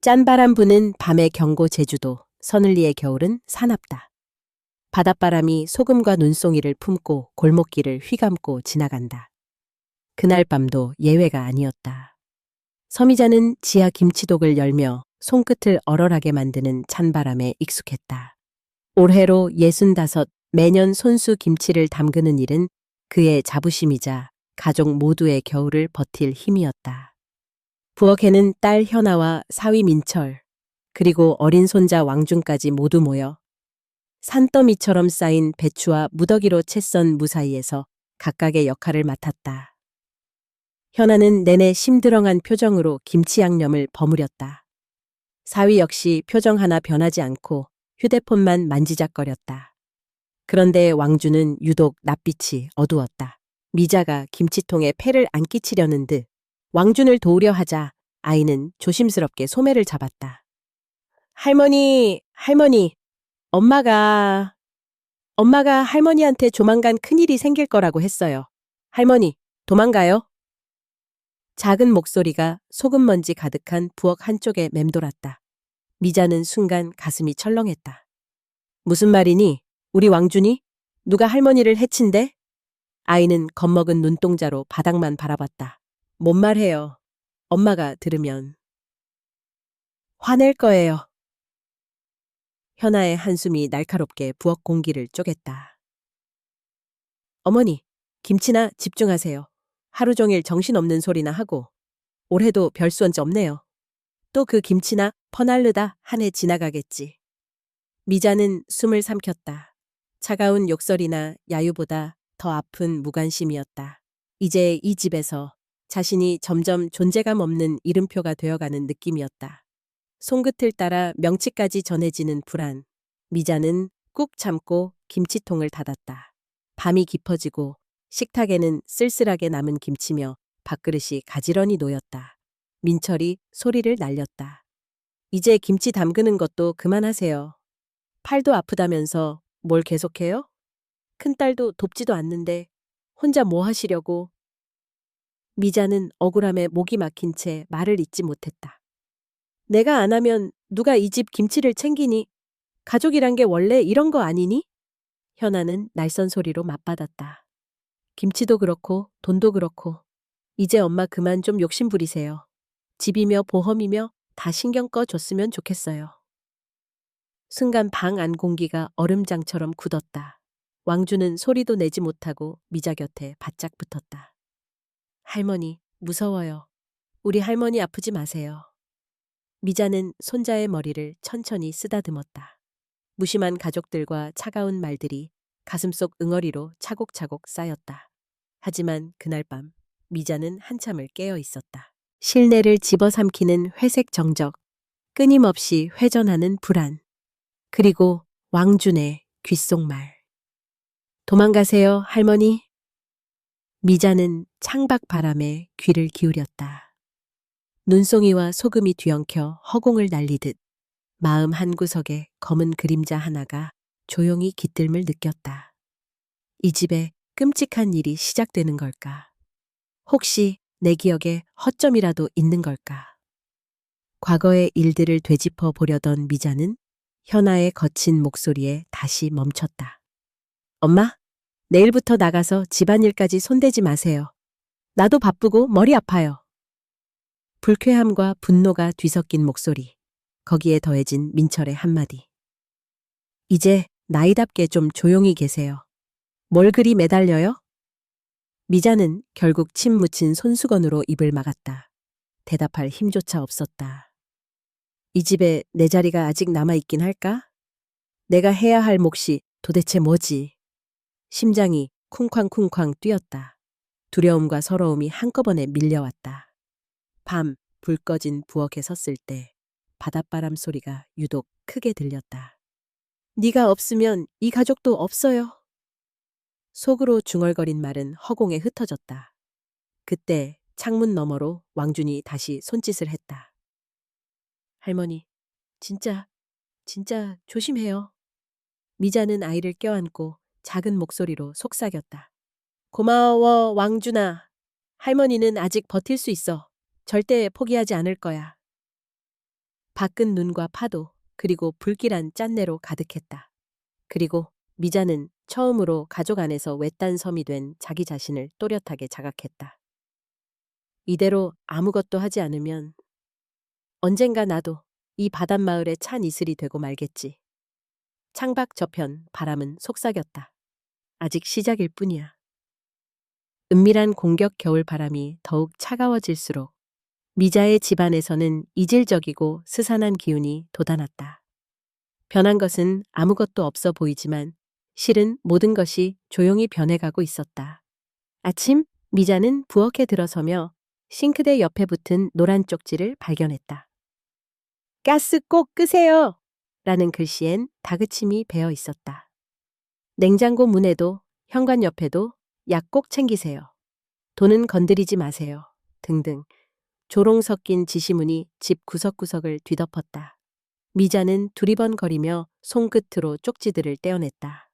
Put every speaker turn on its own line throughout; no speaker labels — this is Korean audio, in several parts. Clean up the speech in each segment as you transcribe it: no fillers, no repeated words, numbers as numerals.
짠바람 부는 밤의 경고 제주도, 서늘리의 겨울은 사납다. 바닷바람이 소금과 눈송이를 품고 골목길을 휘감고 지나간다. 그날 밤도 예외가 아니었다. 서미자는 지하 김치독을 열며 손끝을 얼얼하게 만드는 찬바람에 익숙했다. 올해로 65, 매년 손수 김치를 담그는 일은 그의 자부심이자 가족 모두의 겨울을 버틸 힘이었다. 부엌에는 딸 현아와 사위 민철, 그리고 어린 손자 왕준까지 모두 모여 산더미처럼 쌓인 배추와 무더기로 채 썬 무사히에서 각각의 역할을 맡았다. 현아는 내내 심드렁한 표정으로 김치 양념을 버무렸다. 사위 역시 표정 하나 변하지 않고 휴대폰만 만지작거렸다. 그런데 왕준은 유독 낯빛이 어두웠다. 미자가 김치통에 패를 안 끼치려는 듯 왕준을 도우려 하자 아이는 조심스럽게 소매를 잡았다. 할머니, 엄마가 할머니한테 조만간 큰일이 생길 거라고 했어요. 할머니, 도망가요? 작은 목소리가 소금먼지 가득한 부엌 한쪽에 맴돌았다. 미자는 순간 가슴이 철렁했다. 무슨 말이니? 우리 왕준이? 누가 할머니를 해친대? 아이는 겁먹은 눈동자로 바닥만 바라봤다. 뭔 말해요. 엄마가 들으면 화낼 거예요. 현아의 한숨이 날카롭게 부엌 공기를 쪼갰다. 어머니, 김치나 집중하세요. 하루 종일 정신없는 소리나 하고 올해도 별수원지 없네요. 또 그 김치나 퍼날르다 한 해 지나가겠지. 미자는 숨을 삼켰다. 차가운 욕설이나 야유보다 더 아픈 무관심이었다. 이제 이 집에서 자신이 점점 존재감 없는 이름표가 되어가는 느낌이었다. 손끝을 따라 명치까지 전해지는 불안. 미자는 꾹 참고 김치통을 닫았다. 밤이 깊어지고 식탁에는 쓸쓸하게 남은 김치며 밥그릇이 가지런히 놓였다. 민철이 소리를 날렸다. 이제 김치 담그는 것도 그만하세요. 팔도 아프다면서 뭘 계속해요? 큰딸도 돕지도 않는데 혼자 뭐 하시려고. 미자는 억울함에 목이 막힌 채 말을 잇지 못했다. 내가 안 하면 누가 이 집 김치를 챙기니? 가족이란 게 원래 이런 거 아니니? 현아는 날선 소리로 맞받았다. 김치도 그렇고 돈도 그렇고 이제 엄마 그만 좀 욕심 부리세요. 집이며 보험이며 다 신경 꺼줬으면 좋겠어요. 순간 방 안 공기가 얼음장처럼 굳었다. 왕주는 소리도 내지 못하고 미자 곁에 바짝 붙었다. 할머니, 무서워요. 우리 할머니 아프지 마세요. 미자는 손자의 머리를 천천히 쓰다듬었다. 무심한 가족들과 차가운 말들이 가슴속 응어리로 차곡차곡 쌓였다. 하지만 그날 밤 미자는 한참을 깨어 있었다. 실내를 집어삼키는 회색 정적, 끊임없이 회전하는 불안, 그리고 왕준의 귓속말. 도망가세요, 할머니. 미자는 창밖 바람에 귀를 기울였다. 눈송이와 소금이 뒤엉켜 허공을 날리듯 마음 한구석에 검은 그림자 하나가 조용히 깃들음을 느꼈다. 이 집에 끔찍한 일이 시작되는 걸까? 혹시 내 기억에 허점이라도 있는 걸까? 과거의 일들을 되짚어 보려던 미자는 현아의 거친 목소리에 다시 멈췄다. 엄마, 내일부터 나가서 집안일까지 손대지 마세요. 나도 바쁘고 머리 아파요. 불쾌함과 분노가 뒤섞인 목소리. 거기에 더해진 민철의 한마디. 이제 나이답게 좀 조용히 계세요. 뭘 그리 매달려요? 미자는 결국 침 묻힌 손수건으로 입을 막았다. 대답할 힘조차 없었다. 이 집에 내 자리가 아직 남아있긴 할까? 내가 해야 할 몫이 도대체 뭐지? 심장이 쿵쾅쿵쾅 뛰었다. 두려움과 서러움이 한꺼번에 밀려왔다. 밤, 불 꺼진 부엌에 섰을 때 바닷바람 소리가 유독 크게 들렸다. 네가 없으면 이 가족도 없어요. 속으로 중얼거린 말은 허공에 흩어졌다. 그때 창문 너머로 왕준이 다시 손짓을 했다. 할머니, 진짜 조심해요. 미자는 아이를 껴안고 작은 목소리로 속삭였다. 고마워, 왕준아. 할머니는 아직 버틸 수 있어. 절대 포기하지 않을 거야. 밖은 눈과 파도, 그리고 불길한 짠내로 가득했다. 그리고 미자는 처음으로 가족 안에서 외딴 섬이 된 자기 자신을 또렷하게 자각했다. 이대로 아무것도 하지 않으면 언젠가 나도 이 바닷마을의 찬 이슬이 되고 말겠지. 창밖 저편 바람은 속삭였다. 아직 시작일 뿐이야. 은밀한 공격 겨울 바람이 더욱 차가워질수록 미자의 집안에서는 이질적이고 스산한 기운이 돋아났다. 변한 것은 아무것도 없어 보이지만 실은 모든 것이 조용히 변해가고 있었다. 아침, 미자는 부엌에 들어서며 싱크대 옆에 붙은 노란 쪽지를 발견했다. 가스 꼭 끄세요! 라는 글씨엔 다그침이 배어 있었다. 냉장고 문에도 현관 옆에도 약 꼭 챙기세요. 돈은 건드리지 마세요. 등등 조롱 섞인 지시문이 집 구석구석을 뒤덮었다. 미자는 두리번거리며 손끝으로 쪽지들을 떼어냈다.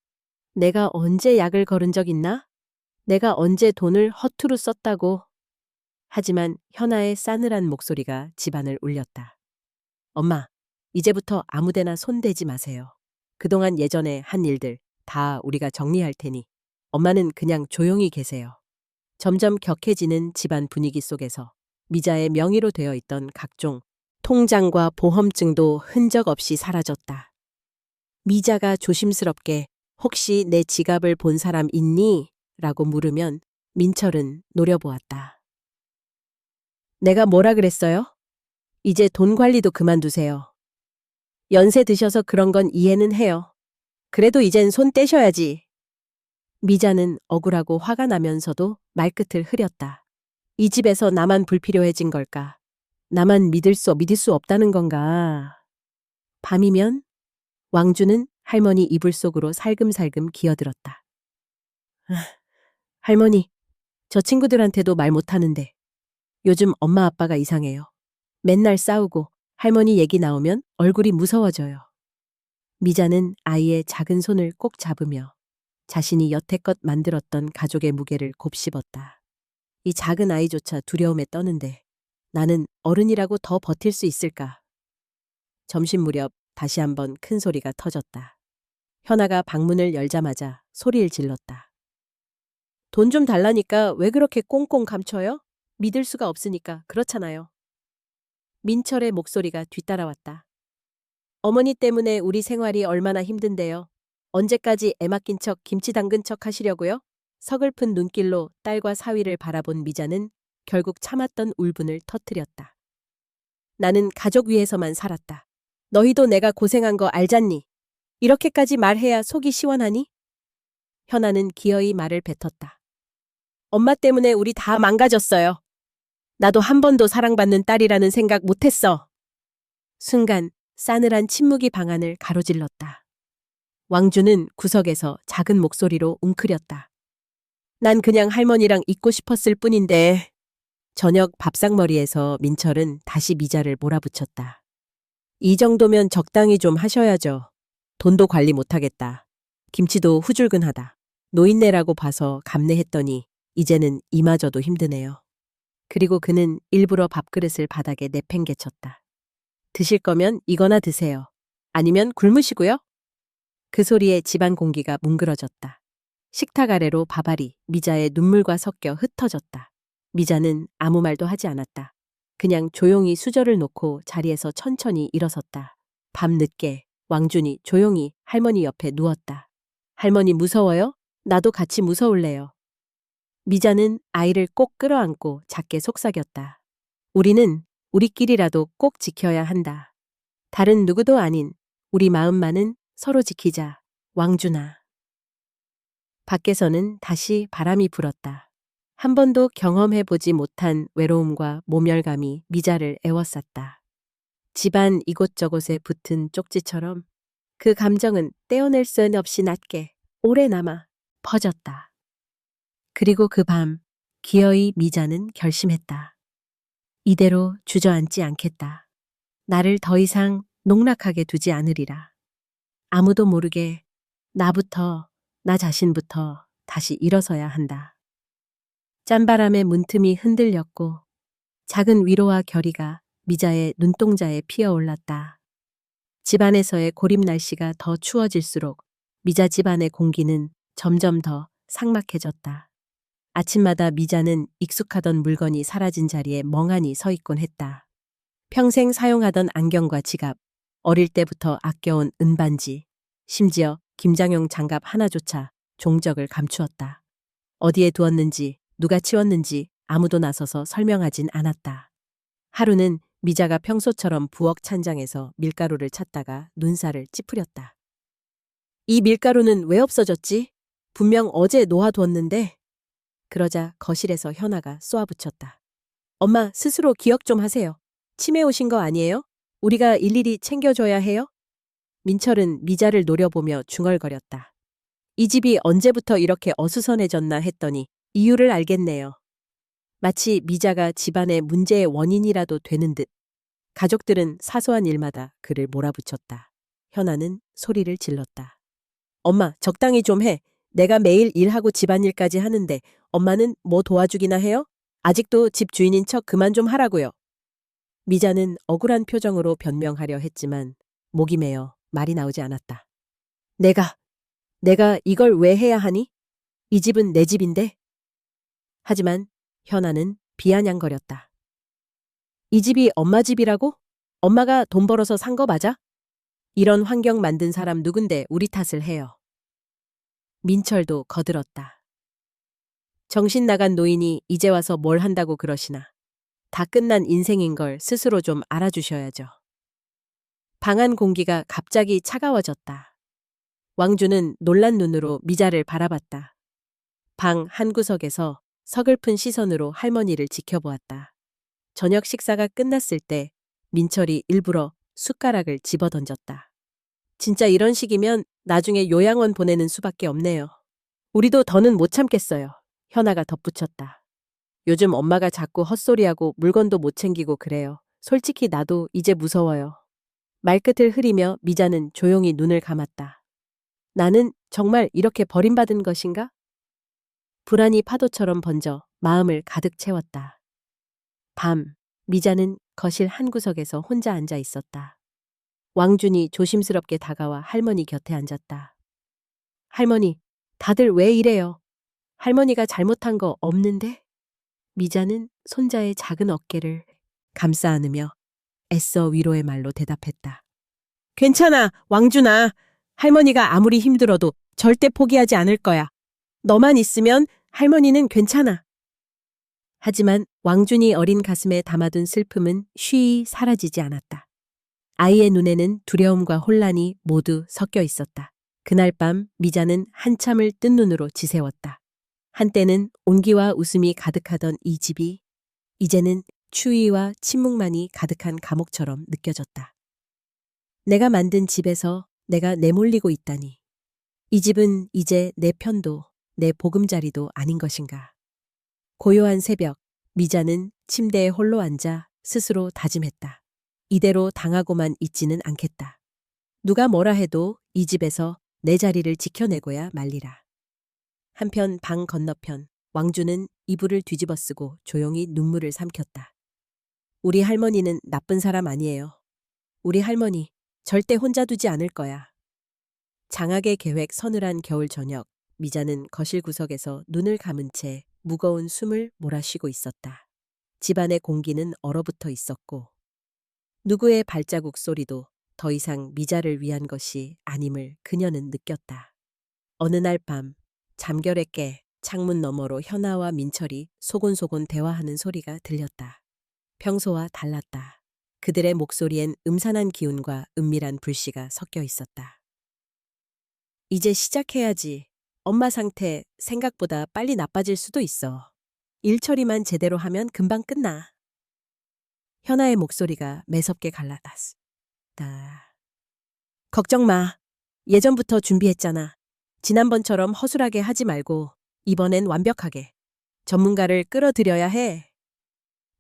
내가 언제 약을 거른 적 있나? 내가 언제 돈을 허투루 썼다고? 하지만 현아의 싸늘한 목소리가 집안을 울렸다. 엄마, 이제부터 아무데나 손대지 마세요. 그동안 예전에 한 일들 다 우리가 정리할 테니 엄마는 그냥 조용히 계세요. 점점 격해지는 집안 분위기 속에서 미자의 명의로 되어 있던 각종 통장과 보험증도 흔적 없이 사라졌다. 미자가 조심스럽게 혹시 내 지갑을 본 사람 있니? 라고 물으면 민철은 노려보았다. 내가 뭐라 그랬어요? 이제 돈 관리도 그만두세요. 연세 드셔서 그런 건 이해는 해요. 그래도 이젠 손 떼셔야지. 미자는 억울하고 화가 나면서도 말끝을 흐렸다. 이 집에서 나만 불필요해진 걸까? 나만 믿을 수 없다는 건가? 밤이면 왕주는 할머니 이불 속으로 살금살금 기어들었다. 할머니, 저 친구들한테도 말 못하는데 요즘 엄마 아빠가 이상해요. 맨날 싸우고 할머니 얘기 나오면 얼굴이 무서워져요. 미자는 아이의 작은 손을 꼭 잡으며 자신이 여태껏 만들었던 가족의 무게를 곱씹었다. 이 작은 아이조차 두려움에 떠는데 나는 어른이라고 더 버틸 수 있을까? 점심 무렵 다시 한번 큰 소리가 터졌다. 현아가 방문을 열자마자 소리를 질렀다. 돈 좀 달라니까 왜 그렇게 꽁꽁 감춰요? 믿을 수가 없으니까 그렇잖아요. 민철의 목소리가 뒤따라왔다. 어머니 때문에 우리 생활이 얼마나 힘든데요. 언제까지 애 맡긴 척 김치 담근 척 하시려고요? 서글픈 눈길로 딸과 사위를 바라본 미자는 결국 참았던 울분을 터뜨렸다. 나는 가족 위해서만 살았다. 너희도 내가 고생한 거 알잖니? 이렇게까지 말해야 속이 시원하니? 현아는 기어이 말을 뱉었다. 엄마 때문에 우리 다 망가졌어요. 나도 한 번도 사랑받는 딸이라는 생각 못했어. 순간 싸늘한 침묵이 방안을 가로질렀다. 왕주는 구석에서 작은 목소리로 웅크렸다. 난 그냥 할머니랑 있고 싶었을 뿐인데. 저녁 밥상머리에서 민철은 다시 미자를 몰아붙였다. 이 정도면 적당히 좀 하셔야죠. 돈도 관리 못하겠다. 김치도 후줄근하다. 노인네라고 봐서 감내했더니 이제는 이마저도 힘드네요. 그리고 그는 일부러 밥그릇을 바닥에 내팽개쳤다. 드실 거면 이거나 드세요. 아니면 굶으시고요. 그 소리에 집안 공기가 뭉그러졌다. 식탁 아래로 밥알이 미자의 눈물과 섞여 흩어졌다. 미자는 아무 말도 하지 않았다. 그냥 조용히 수저를 놓고 자리에서 천천히 일어섰다. 밤늦게 왕준이 조용히 할머니 옆에 누웠다. 할머니 무서워요? 나도 같이 무서울래요. 미자는 아이를 꼭 끌어안고 작게 속삭였다. 우리는 우리끼리라도 꼭 지켜야 한다. 다른 누구도 아닌 우리 마음만은 서로 지키자. 왕준아. 밖에서는 다시 바람이 불었다. 한 번도 경험해보지 못한 외로움과 모멸감이 미자를 애워쌌다. 집안 이곳저곳에 붙은 쪽지처럼 그 감정은 떼어낼 수 없이 낮게 오래 남아 퍼졌다. 그리고 그 밤 기어이 미자는 결심했다. 이대로 주저앉지 않겠다. 나를 더 이상 농락하게 두지 않으리라. 아무도 모르게 나부터, 나 자신부터 다시 일어서야 한다. 짠바람에 문틈이 흔들렸고 작은 위로와 결의가 미자의 눈동자에 피어올랐다. 집안에서의 고립 날씨가 더 추워질수록 미자 집안의 공기는 점점 더 삭막해졌다. 아침마다 미자는 익숙하던 물건이 사라진 자리에 멍하니 서 있곤 했다. 평생 사용하던 안경과 지갑, 어릴 때부터 아껴온 은반지, 심지어 김장용 장갑 하나조차 종적을 감추었다. 어디에 두었는지, 누가 치웠는지 아무도 나서서 설명하진 않았다. 하루는 미자가 평소처럼 부엌 찬장에서 밀가루를 찾다가 눈살을 찌푸렸다. 이 밀가루는 왜 없어졌지? 분명 어제 놓아두었는데. 그러자 거실에서 현아가 쏘아붙였다. 엄마, 스스로 기억 좀 하세요. 치매 오신 거 아니에요? 우리가 일일이 챙겨줘야 해요? 민철은 미자를 노려보며 중얼거렸다. 이 집이 언제부터 이렇게 어수선해졌나 했더니 이유를 알겠네요. 마치 미자가 집안의 문제의 원인이라도 되는 듯 가족들은 사소한 일마다 그를 몰아붙였다. 현아는 소리를 질렀다. 엄마, 적당히 좀 해. 내가 매일 일하고 집안일까지 하는데 엄마는 뭐 도와주기나 해요? 아직도 집 주인인 척 그만 좀 하라고요. 미자는 억울한 표정으로 변명하려 했지만 목이 메어 말이 나오지 않았다. 내가 이걸 왜 해야 하니? 이 집은 내 집인데. 하지만 현아는 비아냥거렸다. 이 집이 엄마 집이라고? 엄마가 돈 벌어서 산 거 맞아? 이런 환경 만든 사람 누군데 우리 탓을 해요. 민철도 거들었다. 정신 나간 노인이 이제 와서 뭘 한다고 그러시나. 다 끝난 인생인 걸 스스로 좀 알아주셔야죠. 방 안 공기가 갑자기 차가워졌다. 왕주는 놀란 눈으로 미자를 바라봤다. 방 한구석에서 서글픈 시선으로 할머니를 지켜보았다. 저녁 식사가 끝났을 때 민철이 일부러 숟가락을 집어던졌다. 진짜 이런 식이면 나중에 요양원 보내는 수밖에 없네요. 우리도 더는 못 참겠어요. 현아가 덧붙였다. 요즘 엄마가 자꾸 헛소리하고 물건도 못 챙기고 그래요. 솔직히 나도 이제 무서워요. 말끝을 흐리며 미자는 조용히 눈을 감았다. 나는 정말 이렇게 버림받은 것인가? 불안이 파도처럼 번져 마음을 가득 채웠다. 밤, 미자는 거실 한구석에서 혼자 앉아 있었다. 왕준이 조심스럽게 다가와 할머니 곁에 앉았다. 할머니, 다들 왜 이래요? 할머니가 잘못한 거 없는데? 미자는 손자의 작은 어깨를 감싸 안으며 애써 위로의 말로 대답했다. 괜찮아, 왕준아. 할머니가 아무리 힘들어도 절대 포기하지 않을 거야. 너만 있으면 할머니는 괜찮아. 하지만 왕준이 어린 가슴에 담아둔 슬픔은 쉬이 사라지지 않았다. 아이의 눈에는 두려움과 혼란이 모두 섞여 있었다. 그날 밤 미자는 한참을 뜬 눈으로 지새웠다. 한때는 온기와 웃음이 가득하던 이 집이 이제는 추위와 침묵만이 가득한 감옥처럼 느껴졌다. 내가 만든 집에서 내가 내몰리고 있다니. 이 집은 이제 내 편도 내 보금자리도 아닌 것인가. 고요한 새벽, 미자는 침대에 홀로 앉아 스스로 다짐했다. 이대로 당하고만 있지는 않겠다. 누가 뭐라 해도 이 집에서 내 자리를 지켜내고야 말리라. 한편 방 건너편, 왕주는 이불을 뒤집어쓰고 조용히 눈물을 삼켰다. 우리 할머니는 나쁜 사람 아니에요. 우리 할머니 절대 혼자 두지 않을 거야. 장학의 계획 서늘한 겨울 저녁, 미자는 거실 구석에서 눈을 감은 채 무거운 숨을 몰아쉬고 있었다. 집안의 공기는 얼어붙어 있었고 누구의 발자국 소리도 더 이상 미자를 위한 것이 아님을 그녀는 느꼈다. 어느 날 밤 잠결에 깨 창문 너머로 현아와 민철이 소곤소곤 대화하는 소리가 들렸다. 평소와 달랐다. 그들의 목소리엔 음산한 기운과 은밀한 불씨가 섞여 있었다. 이제 시작해야지. 엄마 상태 생각보다 빨리 나빠질 수도 있어. 일 처리만 제대로 하면 금방 끝나. 현아의 목소리가 매섭게 갈라졌다. 걱정 마. 예전부터 준비했잖아. 지난번처럼 허술하게 하지 말고 이번엔 완벽하게. 전문가를 끌어들여야 해.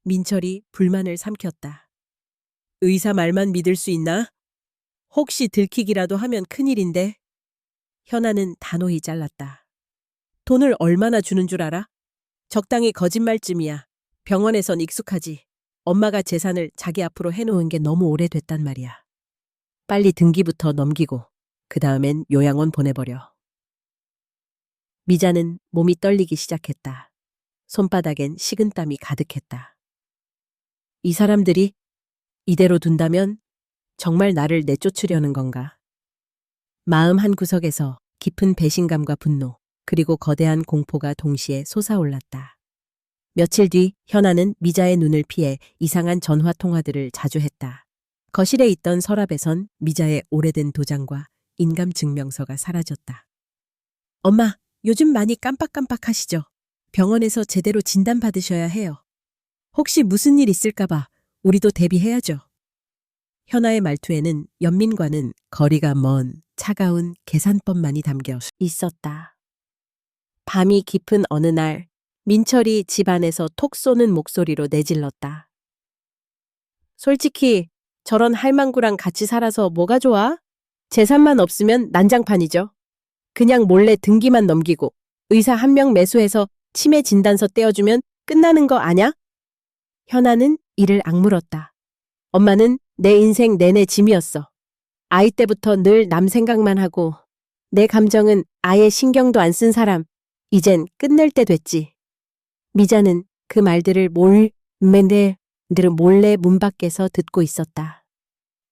민철이 불만을 삼켰다. 의사 말만 믿을 수 있나? 혹시 들키기라도 하면 큰일인데. 현아는 단호히 잘랐다. 돈을 얼마나 주는 줄 알아? 적당히 거짓말쯤이야. 병원에선 익숙하지. 엄마가 재산을 자기 앞으로 해놓은 게 너무 오래됐단 말이야. 빨리 등기부터 넘기고 그 다음엔 요양원 보내버려. 미자는 몸이 떨리기 시작했다. 손바닥엔 식은땀이 가득했다. 이 사람들이 이대로 둔다면 정말 나를 내쫓으려는 건가? 마음 한구석에서 깊은 배신감과 분노, 그리고 거대한 공포가 동시에 솟아올랐다. 며칠 뒤 현아는 미자의 눈을 피해 이상한 전화 통화들을 자주 했다. 거실에 있던 서랍에선 미자의 오래된 도장과 인감증명서가 사라졌다. 엄마, 요즘 많이 깜빡깜빡하시죠? 병원에서 제대로 진단받으셔야 해요. 혹시 무슨 일 있을까봐 우리도 대비해야죠. 현아의 말투에는 연민과는 거리가 먼 차가운 계산법만이 담겨 있었다. 밤이 깊은 어느 날 민철이 집 안에서 톡 쏘는 목소리로 내질렀다. 솔직히 저런 할망구랑 같이 살아서 뭐가 좋아? 재산만 없으면 난장판이죠. 그냥 몰래 등기만 넘기고 의사 한 명 매수해서 치매 진단서 떼어주면 끝나는 거 아냐? 현아는 이를 악물었다. 엄마는 내 인생 내내 짐이었어. 아이 때부터 늘 남 생각만 하고 내 감정은 아예 신경도 안 쓴 사람. 이젠 끝낼 때 됐지. 미자는 그 말들을 몰래 문 밖에서 듣고 있었다.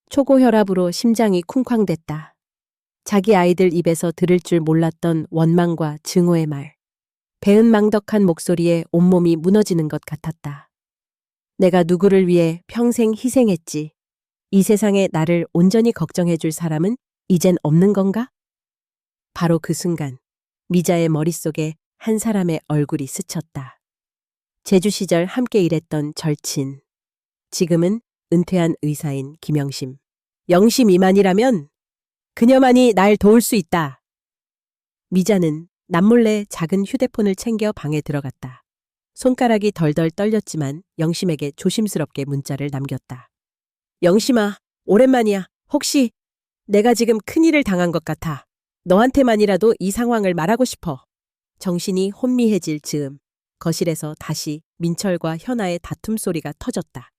초고혈압으로 심장이 쿵쾅댔다. 자기 아이들 입에서 들을 줄 몰랐던 원망과 증오의 말. 배은망덕한 목소리에 온몸이 무너지는 것 같았다. 내가 누구를 위해 평생 희생했지. 이 세상에 나를 온전히 걱정해줄 사람은 이젠 없는 건가? 바로 그 순간 미자의 머릿속에 한 사람의 얼굴이 스쳤다. 제주 시절 함께 일했던 절친. 지금은 은퇴한 의사인 김영심. 영심 이만이라면 그녀만이 날 도울 수 있다. 미자는 남몰래 작은 휴대폰을 챙겨 방에 들어갔다. 손가락이 덜덜 떨렸지만 영심에게 조심스럽게 문자를 남겼다. 영심아, 오랜만이야. 혹시 내가 지금 큰일을 당한 것 같아. 너한테만이라도 이 상황을 말하고 싶어. 정신이 혼미해질 즈음 거실에서 다시 민철과 현아의 다툼 소리가 터졌다.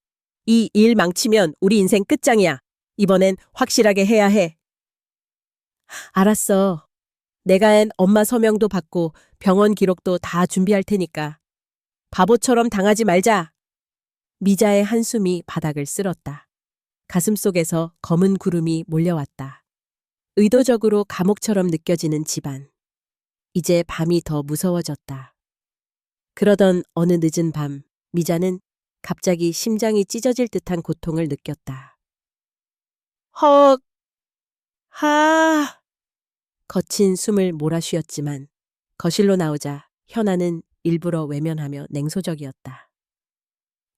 이 일 망치면 우리 인생 끝장이야. 이번엔 확실하게 해야 해. 알았어. 내가 한 엄마 서명도 받고 병원 기록도 다 준비할 테니까. 바보처럼 당하지 말자. 미자의 한숨이 바닥을 쓸었다. 가슴속에서 검은 구름이 몰려왔다. 의도적으로 감옥처럼 느껴지는 집안. 이제 밤이 더 무서워졌다. 그러던 어느 늦은 밤, 미자는 갑자기 심장이 찢어질 듯한 고통을 느꼈다. 헉! 하! 거친 숨을 몰아쉬었지만 거실로 나오자 현아는 일부러 외면하며 냉소적이었다.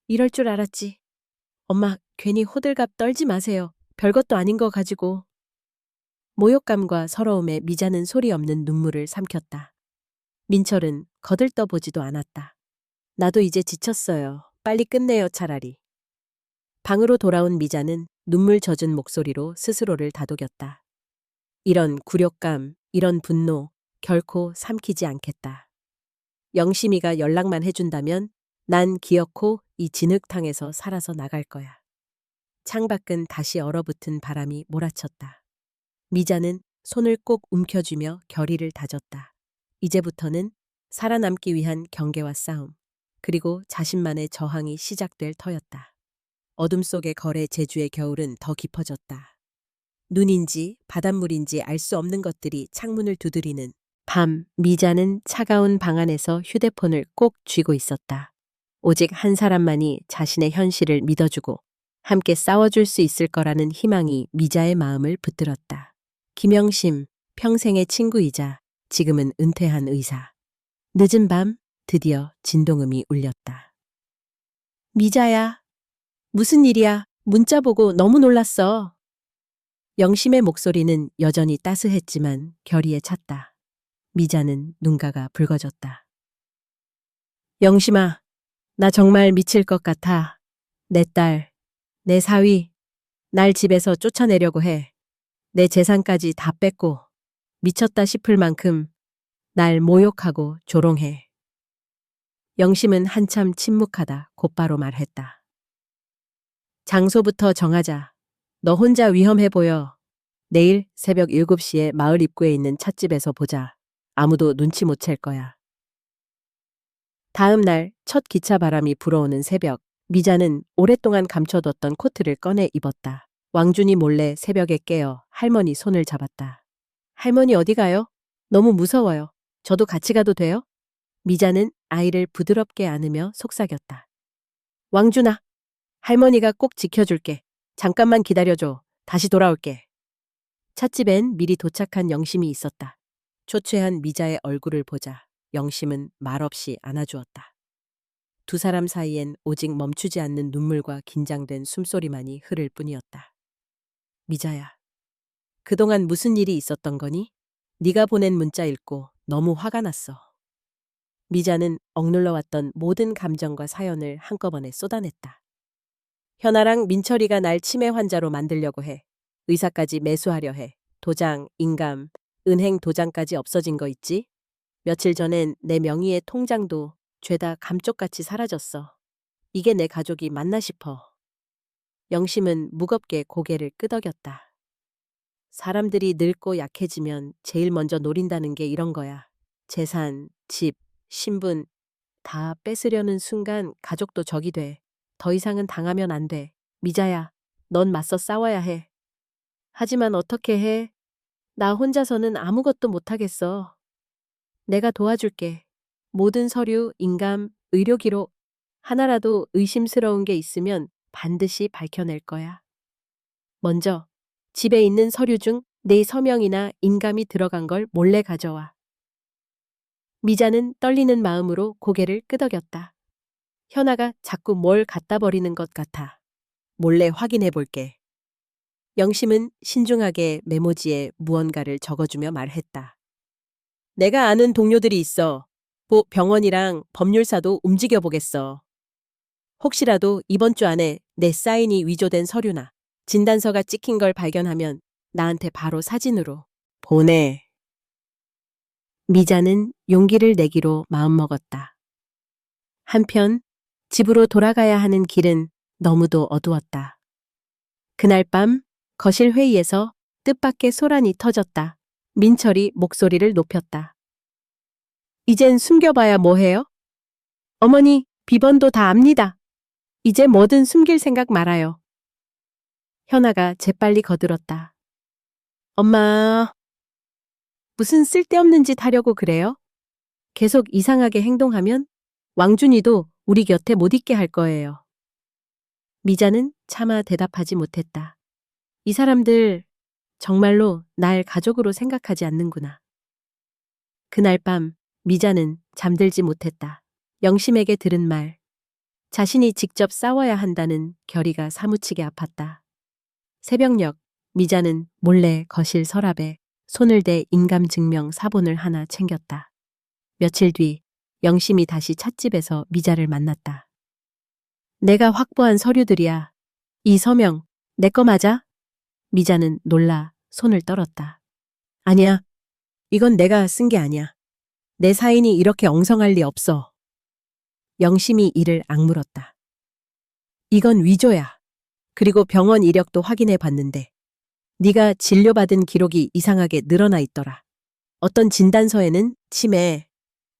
이럴 줄 알았지. 엄마, 괜히 호들갑 떨지 마세요. 별것도 아닌 거 가지고. 모욕감과 서러움에 미자는 소리 없는 눈물을 삼켰다. 민철은 거들떠보지도 않았다. 나도 이제 지쳤어요. 빨리 끝내요, 차라리. 방으로 돌아온 미자는 눈물 젖은 목소리로 스스로를 다독였다. 이런 굴욕감, 이런 분노 결코 삼키지 않겠다. 영심이가 연락만 해준다면 난 기어코 이 진흙탕에서 살아서 나갈 거야. 창밖은 다시 얼어붙은 바람이 몰아쳤다. 미자는 손을 꼭 움켜쥐며 결의를 다졌다. 이제부터는 살아남기 위한 경계와 싸움, 그리고 자신만의 저항이 시작될 터였다. 어둠 속의 거래 제주의 겨울은 더 깊어졌다. 눈인지 바닷물인지 알 수 없는 것들이 창문을 두드리는 밤, 미자는 차가운 방 안에서 휴대폰을 꼭 쥐고 있었다. 오직 한 사람만이 자신의 현실을 믿어주고 함께 싸워줄 수 있을 거라는 희망이 미자의 마음을 붙들었다. 김영심, 평생의 친구이자 지금은 은퇴한 의사. 늦은 밤 드디어 진동음이 울렸다. 미자야, 무슨 일이야? 문자 보고 너무 놀랐어. 영심의 목소리는 여전히 따스했지만 결의에 찼다. 미자는 눈가가 붉어졌다. 영심아, 나 정말 미칠 것 같아. 내 딸, 내 사위, 날 집에서 쫓아내려고 해. 내 재산까지 다 뺏고 미쳤다 싶을 만큼 날 모욕하고 조롱해. 영심은 한참 침묵하다 곧바로 말했다. 장소부터 정하자. 너 혼자 위험해 보여. 내일 새벽 7시에 마을 입구에 있는 찻집에서 보자. 아무도 눈치 못 챌 거야. 다음 날 첫 기차 바람이 불어오는 새벽, 미자는 오랫동안 감춰뒀던 코트를 꺼내 입었다. 왕준이 몰래 새벽에 깨어 할머니 손을 잡았다. 할머니 어디 가요? 너무 무서워요. 저도 같이 가도 돼요? 미자는 아이를 부드럽게 안으며 속삭였다. 왕준아, 할머니가 꼭 지켜줄게. 잠깐만 기다려줘. 다시 돌아올게. 찻집엔 미리 도착한 영심이 있었다. 초췌한 미자의 얼굴을 보자 영심은 말없이 안아주었다. 두 사람 사이엔 오직 멈추지 않는 눈물과 긴장된 숨소리만이 흐를 뿐이었다. 미자야, 그동안 무슨 일이 있었던 거니? 네가 보낸 문자 읽고 너무 화가 났어. 미자는 억눌러왔던 모든 감정과 사연을 한꺼번에 쏟아냈다. 현아랑 민철이가 날 치매 환자로 만들려고 해. 의사까지 매수하려 해. 도장, 인감, 은행 도장까지 없어진 거 있지? 며칠 전엔 내 명의의 통장도 죄다 감쪽같이 사라졌어. 이게 내 가족이 맞나 싶어. 영심은 무겁게 고개를 끄덕였다. 사람들이 늙고 약해지면 제일 먼저 노린다는 게 이런 거야. 재산, 집, 신분 다 뺏으려는 순간 가족도 적이 돼. 더 이상은 당하면 안 돼. 미자야, 넌 맞서 싸워야 해. 하지만 어떻게 해? 나 혼자서는 아무것도 못하겠어. 내가 도와줄게. 모든 서류, 인감, 의료 기록 하나라도 의심스러운 게 있으면 반드시 밝혀낼 거야. 먼저 집에 있는 서류 중 내 서명이나 인감이 들어간 걸 몰래 가져와. 미자는 떨리는 마음으로 고개를 끄덕였다. 현아가 자꾸 뭘 갖다 버리는 것 같아. 몰래 확인해 볼게. 영심은 신중하게 메모지에 무언가를 적어주며 말했다. 내가 아는 동료들이 있어. 병원이랑 법률사도 움직여 보겠어. 혹시라도 이번 주 안에 내 사인이 위조된 서류나 진단서가 찍힌 걸 발견하면 나한테 바로 사진으로 보내. 미자는 용기를 내기로 마음먹었다. 한편 집으로 돌아가야 하는 길은 너무도 어두웠다. 그날 밤 거실 회의에서 뜻밖의 소란이 터졌다. 민철이 목소리를 높였다. 이젠 숨겨봐야 뭐해요? 어머니, 비번도 다 압니다. 이제 뭐든 숨길 생각 말아요. 현아가 재빨리 거들었다. 엄마, 무슨 쓸데없는 짓 하려고 그래요? 계속 이상하게 행동하면 왕준이도 우리 곁에 못 있게 할 거예요. 미자는 차마 대답하지 못했다. 이 사람들 정말로 날 가족으로 생각하지 않는구나. 그날 밤 미자는 잠들지 못했다. 영심에게 들은 말, 자신이 직접 싸워야 한다는 결의가 사무치게 아팠다. 새벽녘 미자는 몰래 거실 서랍에 손을 대 인감증명 사본을 하나 챙겼다. 며칠 뒤 영심이 다시 찻집에서 미자를 만났다. 내가 확보한 서류들이야. 이 서명 내 거 맞아? 미자는 놀라 손을 떨었다. 아니야. 이건 내가 쓴 게 아니야. 내 사인이 이렇게 엉성할 리 없어. 영심이 이를 악물었다. 이건 위조야. 그리고 병원 이력도 확인해 봤는데 네가 진료받은 기록이 이상하게 늘어나 있더라. 어떤 진단서에는 치매,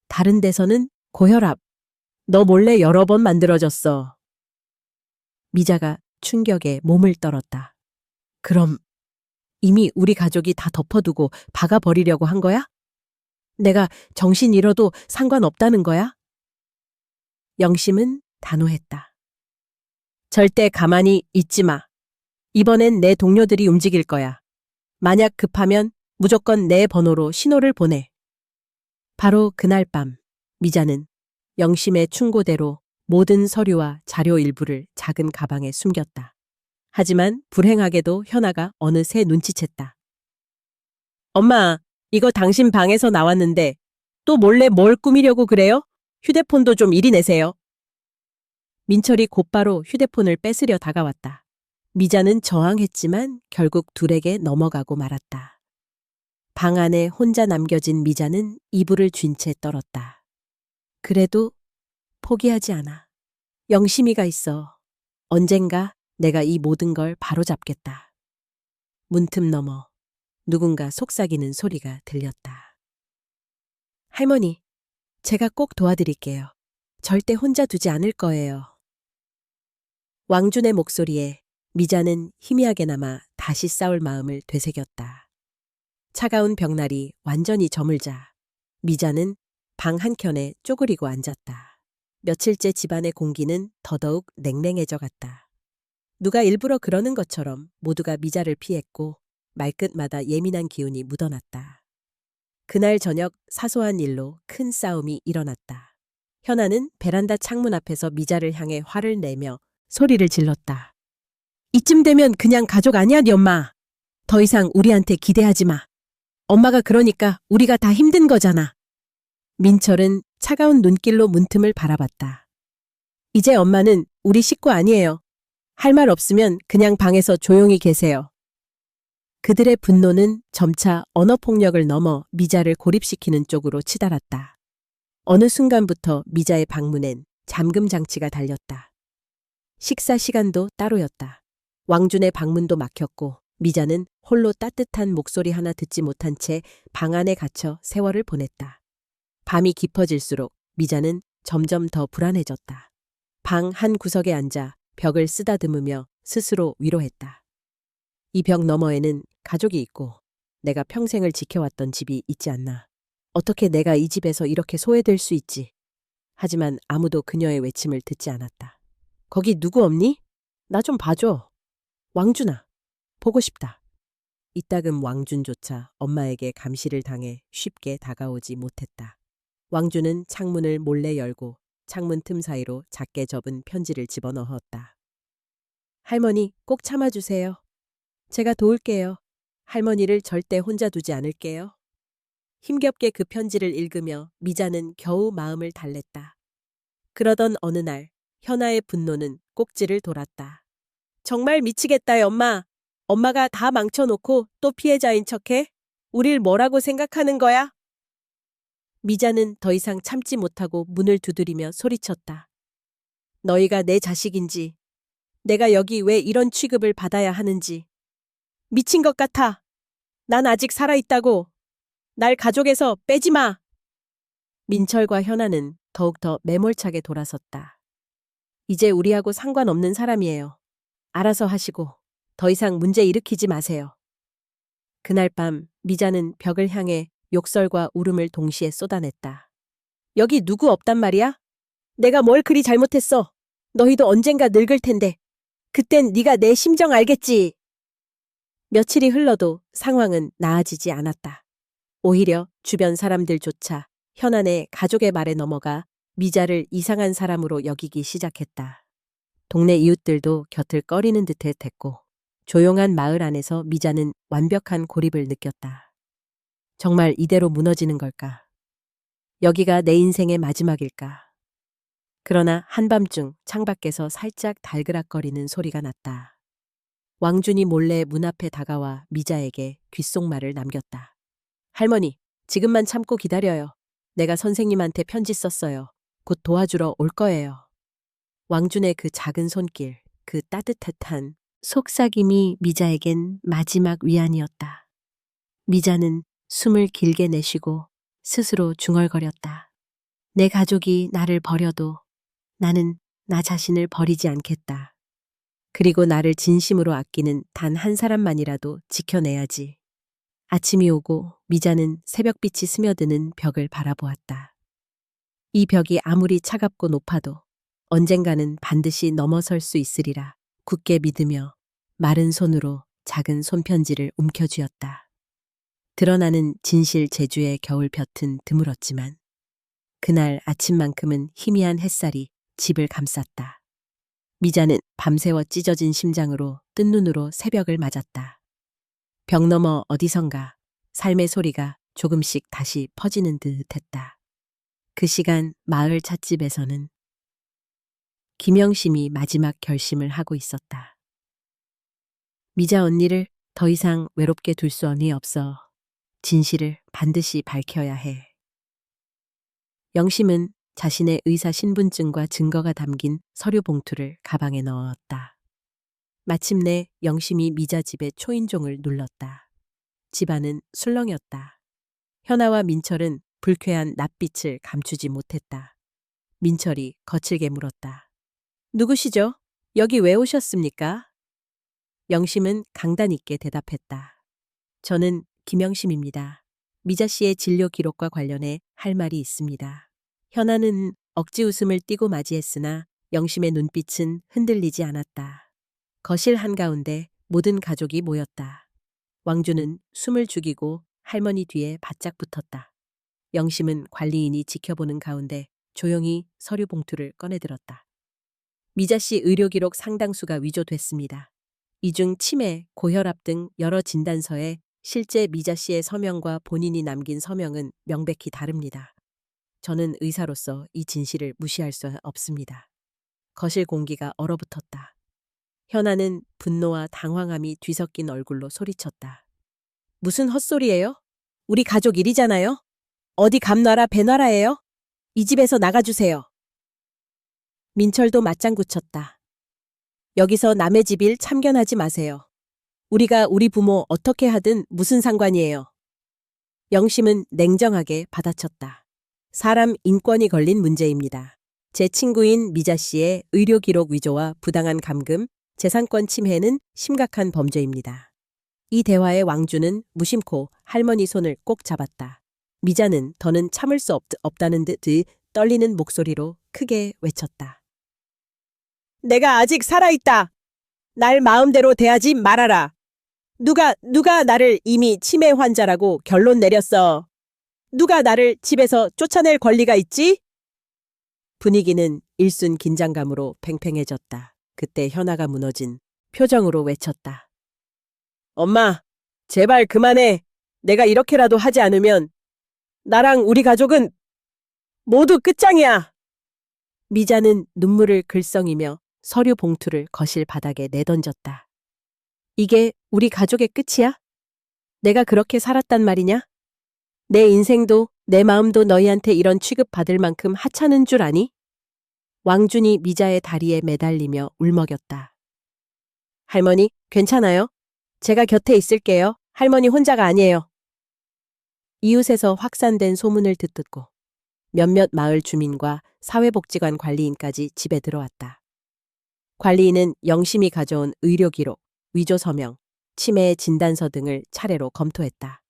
다른 데서는 고혈압. 너 몰래 여러 번 만들어졌어. 미자가 충격에 몸을 떨었다. 그럼 이미 우리 가족이 다 덮어두고 박아버리려고 한 거야? 내가 정신 잃어도 상관없다는 거야? 영심은 단호했다. 절대 가만히 있지 마. 이번엔 내 동료들이 움직일 거야. 만약 급하면 무조건 내 번호로 신호를 보내. 바로 그날 밤 미자는 영심의 충고대로 모든 서류와 자료 일부를 작은 가방에 숨겼다. 하지만 불행하게도 현아가 어느새 눈치챘다. 엄마, 이거 당신 방에서 나왔는데 또 몰래 뭘 꾸미려고 그래요? 휴대폰도 좀 이리 내세요. 민철이 곧바로 휴대폰을 뺏으려 다가왔다. 미자는 저항했지만 결국 둘에게 넘어가고 말았다. 방 안에 혼자 남겨진 미자는 이불을 쥔 채 떨었다. 그래도 포기하지 않아. 영심이가 있어. 언젠가 내가 이 모든 걸 바로잡겠다. 문틈 너머 누군가 속삭이는 소리가 들렸다. 할머니, 제가 꼭 도와드릴게요. 절대 혼자 두지 않을 거예요. 왕준의 목소리에 미자는 희미하게나마 다시 싸울 마음을 되새겼다. 차가운 벽날이 완전히 저물자 미자는 방 한켠에 쪼그리고 앉았다. 며칠째 집안의 공기는 더더욱 냉랭해져 갔다. 누가 일부러 그러는 것처럼 모두가 미자를 피했고 말끝마다 예민한 기운이 묻어났다. 그날 저녁 사소한 일로 큰 싸움이 일어났다. 현아는 베란다 창문 앞에서 미자를 향해 화를 내며 소리를 질렀다. 이쯤 되면 그냥 가족 아니야, 네 엄마. 더 이상 우리한테 기대하지 마. 엄마가 그러니까 우리가 다 힘든 거잖아. 민철은 차가운 눈길로 문틈을 바라봤다. 이제 엄마는 우리 식구 아니에요. 할 말 없으면 그냥 방에서 조용히 계세요. 그들의 분노는 점차 언어폭력을 넘어 미자를 고립시키는 쪽으로 치달았다. 어느 순간부터 미자의 방문엔 잠금 장치가 달렸다. 식사 시간도 따로였다. 왕준의 방문도 막혔고 미자는 홀로 따뜻한 목소리 하나 듣지 못한 채 방 안에 갇혀 세월을 보냈다. 밤이 깊어질수록 미자는 점점 더 불안해졌다. 방 한 구석에 앉아 벽을 쓰다듬으며 스스로 위로했다. 이 벽 너머에는 가족이 있고 내가 평생을 지켜왔던 집이 있지 않나. 어떻게 내가 이 집에서 이렇게 소외될 수 있지? 하지만 아무도 그녀의 외침을 듣지 않았다. 거기 누구 없니? 나 좀 봐줘. 왕준아, 보고 싶다. 이따금 왕준조차 엄마에게 감시를 당해 쉽게 다가오지 못했다. 왕준은 창문을 몰래 열고 창문 틈 사이로 작게 접은 편지를 집어넣었다. 할머니, 꼭 참아주세요. 제가 도울게요. 할머니를 절대 혼자 두지 않을게요. 힘겹게 그 편지를 읽으며 미자는 겨우 마음을 달랬다. 그러던 어느 날 현아의 분노는 꼭지를 돌았다. 정말 미치겠다, 엄마. 엄마가 다 망쳐놓고 또 피해자인 척해? 우릴 뭐라고 생각하는 거야? 미자는 더 이상 참지 못하고 문을 두드리며 소리쳤다. 너희가 내 자식인지, 내가 여기 왜 이런 취급을 받아야 하는지. 미친 것 같아. 난 아직 살아있다고. 날 가족에서 빼지 마. 민철과 현아는 더욱더 매몰차게 돌아섰다. 이제 우리하고 상관없는 사람이에요. 알아서 하시고 더 이상 문제 일으키지 마세요. 그날 밤 미자는 벽을 향해 욕설과 울음을 동시에 쏟아냈다. 여기 누구 없단 말이야? 내가 뭘 그리 잘못했어. 너희도 언젠가 늙을 텐데. 그땐 네가 내 심정 알겠지. 며칠이 흘러도 상황은 나아지지 않았다. 오히려 주변 사람들조차 현안의 가족의 말에 넘어가 미자를 이상한 사람으로 여기기 시작했다. 동네 이웃들도 곁을 꺼리는 듯했고 조용한 마을 안에서 미자는 완벽한 고립을 느꼈다. 정말 이대로 무너지는 걸까? 여기가 내 인생의 마지막일까? 그러나 한밤중 창밖에서 살짝 달그락거리는 소리가 났다. 왕준이 몰래 문 앞에 다가와 미자에게 귓속말을 남겼다. 할머니, 지금만 참고 기다려요. 내가 선생님한테 편지 썼어요. 곧 도와주러 올 거예요. 왕준의 그 작은 손길, 그 따뜻한 속삭임이 미자에겐 마지막 위안이었다. 미자는 숨을 길게 내쉬고 스스로 중얼거렸다. 내 가족이 나를 버려도 나는 나 자신을 버리지 않겠다. 그리고 나를 진심으로 아끼는 단 한 사람만이라도 지켜내야지. 아침이 오고 미자는 새벽빛이 스며드는 벽을 바라보았다. 이 벽이 아무리 차갑고 높아도 언젠가는 반드시 넘어설 수 있으리라 굳게 믿으며 마른 손으로 작은 손편지를 움켜쥐었다. 드러나는 진실 제주의 겨울 볕은 드물었지만 그날 아침만큼은 희미한 햇살이 집을 감쌌다. 미자는 밤새워 찢어진 심장으로 뜬 눈으로 새벽을 맞았다. 벽 너머 어디선가 삶의 소리가 조금씩 다시 퍼지는 듯 했다. 그 시간 마을 찻집에서는 김영심이 마지막 결심을 하고 있었다. 미자 언니를 더 이상 외롭게 둘 수 없어. 진실을 반드시 밝혀야 해. 영심은 자신의 의사 신분증과 증거가 담긴 서류 봉투를 가방에 넣었다. 마침내 영심이 미자 집의 초인종을 눌렀다. 집안은 술렁였다. 현아와 민철은 불쾌한 낯빛을 감추지 못했다. 민철이 거칠게 물었다. 누구시죠? 여기 왜 오셨습니까? 영심은 강단 있게 대답했다. 저는 김영심입니다. 미자 씨의 진료 기록과 관련해 할 말이 있습니다. 현아는 억지 웃음을 띠고 맞이했으나 영심의 눈빛은 흔들리지 않았다. 거실 한가운데 모든 가족이 모였다. 왕주는 숨을 죽이고 할머니 뒤에 바짝 붙었다. 영심은 관리인이 지켜보는 가운데 조용히 서류 봉투를 꺼내들었다. 미자 씨 의료 기록 상당수가 위조됐습니다. 이 중 치매, 고혈압 등 여러 진단서에 실제 미자 씨의 서명과 본인이 남긴 서명은 명백히 다릅니다. 저는 의사로서 이 진실을 무시할 수 없습니다. 거실 공기가 얼어붙었다. 현아는 분노와 당황함이 뒤섞인 얼굴로 소리쳤다. 무슨 헛소리예요? 우리 가족 일이잖아요? 어디 감놔라 배놔라예요? 이 집에서 나가주세요. 민철도 맞장구 쳤다. 여기서 남의 집 일 참견하지 마세요. 우리가 우리 부모 어떻게 하든 무슨 상관이에요. 영심은 냉정하게 받아쳤다. 사람 인권이 걸린 문제입니다. 제 친구인 미자 씨의 의료 기록 위조와 부당한 감금, 재산권 침해는 심각한 범죄입니다. 이 대화에 왕주는 무심코 할머니 손을 꼭 잡았다. 미자는 더는 참을 수 없다는 듯 떨리는 목소리로 크게 외쳤다. 내가 아직 살아있다. 날 마음대로 대하지 말아라. 누가 나를 이미 치매 환자라고 결론 내렸어. 누가 나를 집에서 쫓아낼 권리가 있지? 분위기는 일순 긴장감으로 팽팽해졌다. 그때 현아가 무너진 표정으로 외쳤다. 엄마, 제발 그만해. 내가 이렇게라도 하지 않으면 나랑 우리 가족은 모두 끝장이야. 미자는 눈물을 글썽이며 서류 봉투를 거실 바닥에 내던졌다. 이게 우리 가족의 끝이야? 내가 그렇게 살았단 말이냐? 내 인생도 내 마음도 너희한테 이런 취급받을 만큼 하찮은 줄 아니? 왕준이 미자의 다리에 매달리며 울먹였다. 할머니, 괜찮아요? 제가 곁에 있을게요. 할머니 혼자가 아니에요. 이웃에서 확산된 소문을 듣고 몇몇 마을 주민과 사회복지관 관리인까지 집에 들어왔다. 관리인은 영심이 가져온 의료 기록, 위조 서명, 치매 진단서 등을 차례로 검토했다.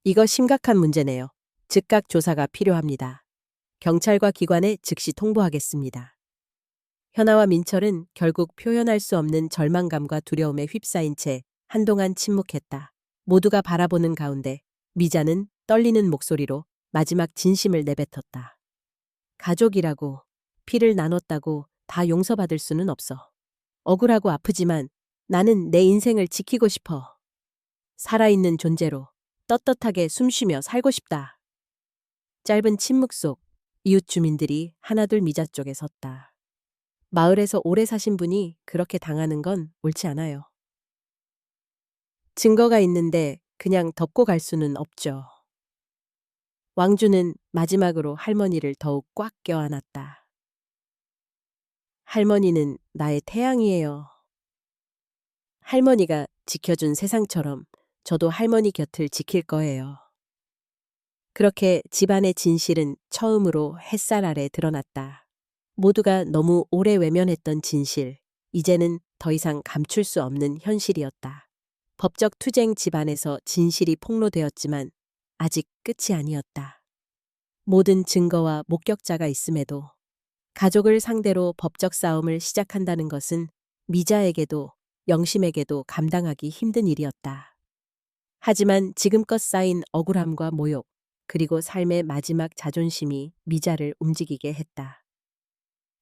이거 심각한 문제네요. 즉각 조사가 필요합니다. 경찰과 기관에 즉시 통보하겠습니다. 현아와 민철은 결국 표현할 수 없는 절망감과 두려움에 휩싸인 채 한동안 침묵했다. 모두가 바라보는 가운데 미자는 떨리는 목소리로 마지막 진심을 내뱉었다. 가족이라고, 피를 나눴다고 다 용서받을 수는 없어. 억울하고 아프지만 나는 내 인생을 지키고 싶어. 살아있는 존재로 떳떳하게 숨쉬며 살고 싶다. 짧은 침묵 속 이웃 주민들이 하나둘 미자 쪽에 섰다. 마을에서 오래 사신 분이 그렇게 당하는 건 옳지 않아요. 증거가 있는데 그냥 덮고 갈 수는 없죠. 왕주는 마지막으로 할머니를 더욱 꽉 껴안았다. 할머니는 나의 태양이에요. 할머니가 지켜준 세상처럼 저도 할머니 곁을 지킬 거예요. 그렇게 집안의 진실은 처음으로 햇살 아래 드러났다. 모두가 너무 오래 외면했던 진실, 이제는 더 이상 감출 수 없는 현실이었다. 법적 투쟁 집안에서 진실이 폭로되었지만 아직 끝이 아니었다. 모든 증거와 목격자가 있음에도 가족을 상대로 법적 싸움을 시작한다는 것은 미자에게도 영심에게도 감당하기 힘든 일이었다. 하지만 지금껏 쌓인 억울함과 모욕, 그리고 삶의 마지막 자존심이 미자를 움직이게 했다.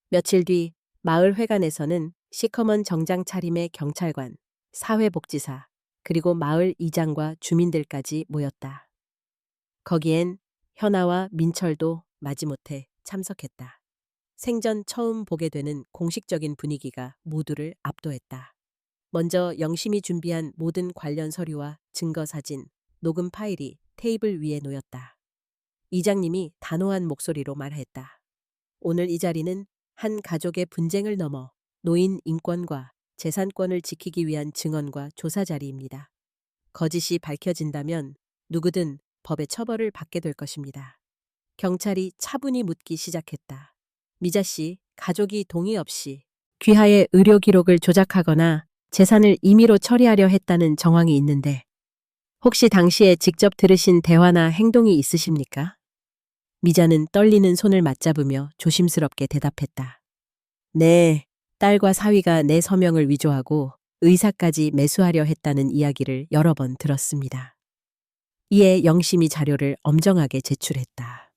며칠 뒤 마을 회관에서는 시커먼 정장 차림의 경찰관, 사회복지사, 그리고 마을 이장과 주민들까지 모였다. 거기엔 현아와 민철도 마지못해 참석했다. 생전 처음 보게 되는 공식적인 분위기가 모두를 압도했다. 먼저 영심이 준비한 모든 관련 서류와 증거 사진, 녹음 파일이 테이블 위에 놓였다. 이장님이 단호한 목소리로 말했다. 오늘 이 자리는 한 가족의 분쟁을 넘어 노인 인권과 재산권을 지키기 위한 증언과 조사 자리입니다. 거짓이 밝혀진다면 누구든 법의 처벌을 받게 될 것입니다. 경찰이 차분히 묻기 시작했다. 미자 씨, 가족이 동의 없이 귀하의 의료 기록을 조작하거나 재산을 임의로 처리하려 했다는 정황이 있는데 혹시 당시에 직접 들으신 대화나 행동이 있으십니까? 미자는 떨리는 손을 맞잡으며 조심스럽게 대답했다. 네, 딸과 사위가 내 서명을 위조하고 의사까지 매수하려 했다는 이야기를 여러 번 들었습니다. 이에 영심이 자료를 엄정하게 제출했다.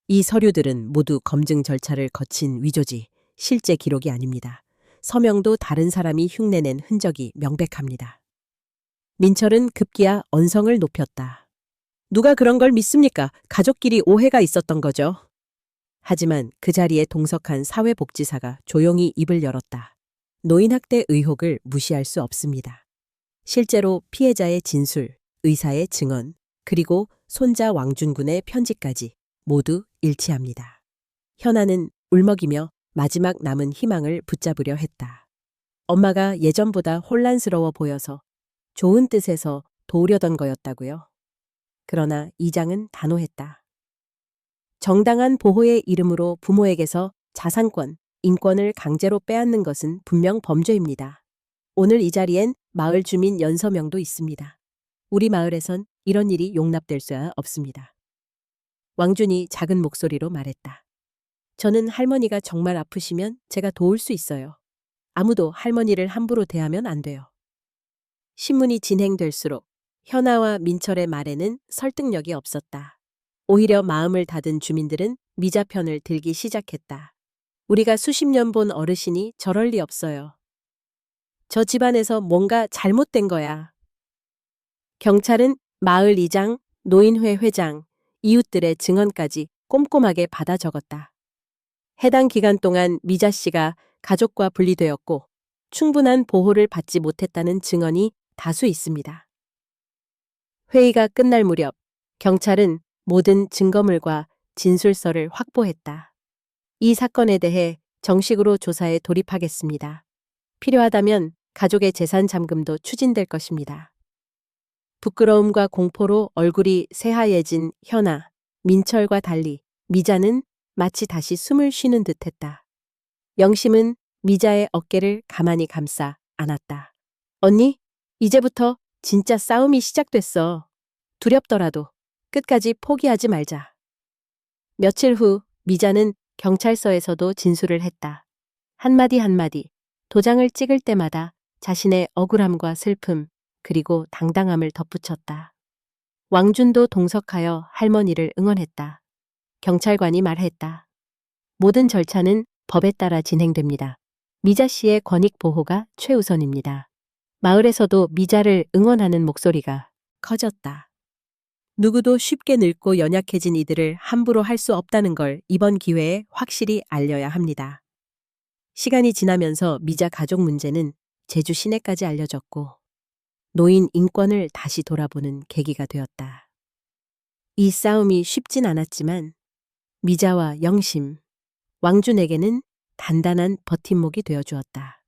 이 서류들은 모두 검증 절차를 거친 위조지 실제 기록이 아닙니다. 서명도 다른 사람이 흉내낸 흔적이 명백합니다. 민철은 급기야 언성을 높였다. 누가 그런 걸 믿습니까? 가족끼리 오해가 있었던 거죠. 하지만 그 자리에 동석한 사회복지사가 조용히 입을 열었다. 노인학대 의혹을 무시할 수 없습니다. 실제로 피해자의 진술, 의사의 증언, 그리고 손자 왕준군의 편지까지 모두 일치합니다. 현아는 울먹이며 마지막 남은 희망을 붙잡으려 했다. 엄마가 예전보다 혼란스러워 보여서 좋은 뜻에서 도우려던 거였다고요. 그러나 이장은 단호했다. 정당한 보호의 이름으로 부모에게서 자산권, 인권을 강제로 빼앗는 것은 분명 범죄입니다. 오늘 이 자리엔 마을 주민 연서명도 있습니다. 우리 마을에선 이런 일이 용납될 수야 없습니다. 왕준이 작은 목소리로 말했다. 저는 할머니가 정말 아프시면 제가 도울 수 있어요. 아무도 할머니를 함부로 대하면 안 돼요. 신문이 진행될수록 현아와 민철의 말에는 설득력이 없었다. 오히려 마음을 닫은 주민들은 미자 편을 들기 시작했다. 우리가 수십 년 본 어르신이 저럴 리 없어요. 저 집안에서 뭔가 잘못된 거야. 경찰은 마을 이장, 노인회 회장, 이웃들의 증언까지 꼼꼼하게 받아 적었다. 해당 기간 동안 미자 씨가 가족과 분리되었고 충분한 보호를 받지 못했다는 증언이 다수 있습니다. 회의가 끝날 무렵 경찰은 모든 증거물과 진술서를 확보했다. 이 사건에 대해 정식으로 조사에 돌입하겠습니다. 필요하다면 가족의 재산 잠금도 추진될 것입니다. 부끄러움과 공포로 얼굴이 새하얘진 현아, 민철과 달리 미자는 마치 다시 숨을 쉬는 듯했다. 영심은 미자의 어깨를 가만히 감싸 안았다. 언니, 이제부터 진짜 싸움이 시작됐어. 두렵더라도 끝까지 포기하지 말자. 며칠 후 미자는 경찰서에서도 진술을 했다. 한마디 한마디 도장을 찍을 때마다 자신의 억울함과 슬픔 그리고 당당함을 덧붙였다. 왕준도 동석하여 할머니를 응원했다. 경찰관이 말했다. 모든 절차는 법에 따라 진행됩니다. 미자 씨의 권익 보호가 최우선입니다. 마을에서도 미자를 응원하는 목소리가 커졌다. 누구도 쉽게 늙고 연약해진 이들을 함부로 할 수 없다는 걸 이번 기회에 확실히 알려야 합니다. 시간이 지나면서 미자 가족 문제는 제주 시내까지 알려졌고 노인 인권을 다시 돌아보는 계기가 되었다. 이 싸움이 쉽진 않았지만 미자와 영심, 왕준에게는 단단한 버팀목이 되어주었다.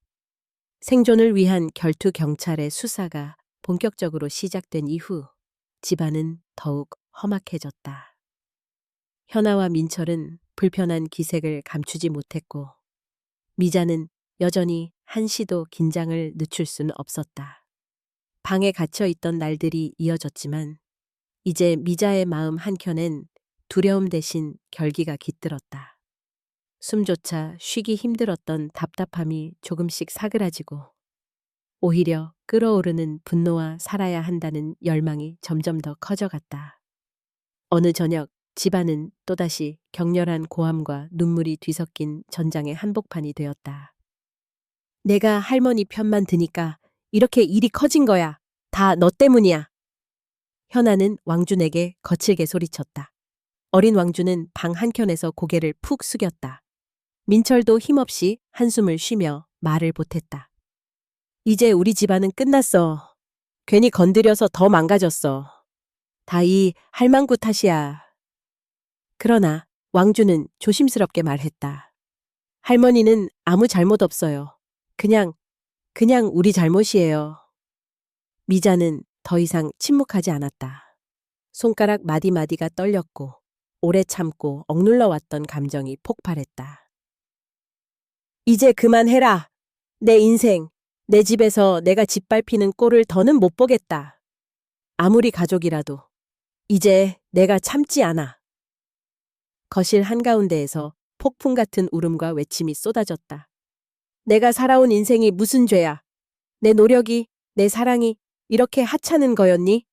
생존을 위한 결투 경찰의 수사가 본격적으로 시작된 이후 집안은 더욱 험악해졌다. 현아와 민철은 불편한 기색을 감추지 못했고 미자는 여전히 한시도 긴장을 늦출 수는 없었다. 방에 갇혀 있던 날들이 이어졌지만 이제 미자의 마음 한켠엔 두려움 대신 결기가 깃들었다. 숨조차 쉬기 힘들었던 답답함이 조금씩 사그라지고 오히려 끓어오르는 분노와 살아야 한다는 열망이 점점 더 커져갔다. 어느 저녁 집안은 또다시 격렬한 고함과 눈물이 뒤섞인 전장의 한복판이 되었다. 내가 할머니 편만 드니까 이렇게 일이 커진 거야. 다 너 때문이야. 현아는 왕준에게 거칠게 소리쳤다. 어린 왕준은 방 한켠에서 고개를 푹 숙였다. 민철도 힘없이 한숨을 쉬며 말을 보탰다. 이제 우리 집안은 끝났어. 괜히 건드려서 더 망가졌어. 다 이 할망구 탓이야. 그러나 왕준은 조심스럽게 말했다. 할머니는 아무 잘못 없어요. 그냥 그냥 우리 잘못이에요. 미자는 더 이상 침묵하지 않았다. 손가락 마디마디가 떨렸고 오래 참고 억눌러 왔던 감정이 폭발했다. 이제 그만해라. 내 인생, 내 집에서 내가 짓밟히는 꼴을 더는 못 보겠다. 아무리 가족이라도 이제 내가 참지 않아. 거실 한가운데에서 폭풍 같은 울음과 외침이 쏟아졌다. 내가 살아온 인생이 무슨 죄야. 내 노력이, 내 사랑이 이렇게 하찮은 거였니?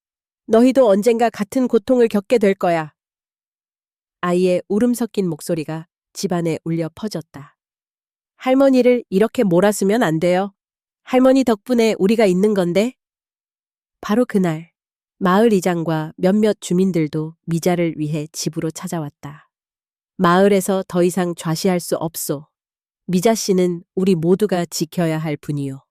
너희도 언젠가 같은 고통을 겪게 될 거야. 아이의 울음 섞인 목소리가 집안에 울려 퍼졌다. 할머니를 이렇게 몰아쓰면 안 돼요. 할머니 덕분에 우리가 있는 건데. 바로 그날 마을 이장과 몇몇 주민들도 미자를 위해 집으로 찾아왔다. 마을에서 더 이상 좌시할 수 없소. 미자 씨는 우리 모두가 지켜야 할 분이요.